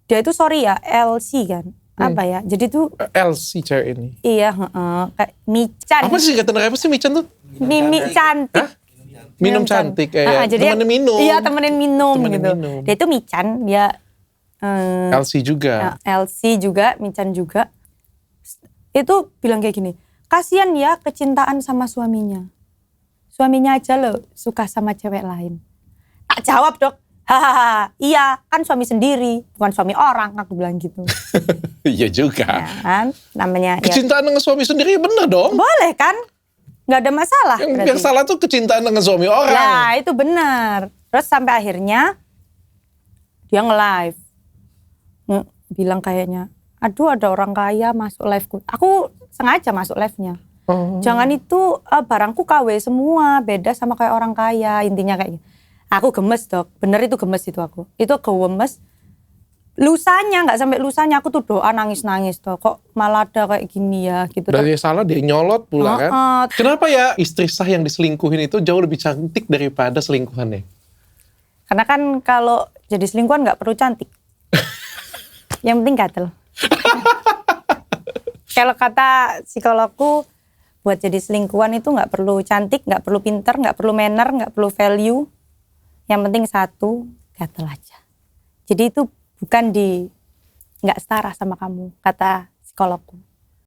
dia itu sorry ya LC kan. Apa ya? Jadi tuh LC cewek ini. Iya, kayak Michan. Apa sih kata apa sih Michan tuh? Mimi cantik. Hah? Minum cantik kayak Jadi temenin minum. Iya, temenin minum Temenin gitu. minum. Dia itu Michan, dia LC juga. LC juga, Michan juga. Itu bilang kayak gini, kasian ya kecintaan sama suaminya. Suaminya aja loh suka sama cewek lain. Tak jawab dok, hahaha, iya kan suami sendiri, bukan suami orang, aku bilang gitu. Iya juga. Ya kan, namanya Kecintaan dengan suami sendiri bener dong. Boleh kan, nggak ada masalah. Yang salah tuh kecintaan dengan suami orang. Nah itu benar. Terus sampai akhirnya dia nge-live. Bilang kayaknya, aduh ada orang kaya masuk live-ku. Aku sengaja masuk live-nya. Jangan itu barangku KW semua, beda sama kayak orang kaya, intinya kayak gitu. Aku gemes dok, bener itu gemes itu aku. Itu gemes. Lusanya, gak sampai lusanya aku tuh doa nangis-nangis dok. Kok malah ada kayak gini ya gitu. Dari salah dia nyolot pula kan. Kenapa ya istri sah yang diselingkuhin itu jauh lebih cantik daripada selingkuhannya? Karena kan kalau jadi selingkuhan gak perlu cantik. Yang penting gatel. Kalau kata psikologku, buat jadi selingkuhan itu nggak perlu cantik, nggak perlu pinter, nggak perlu manner, nggak perlu value. Yang penting satu, gatel aja. Jadi itu bukan nggak setara sama kamu, kata psikologku.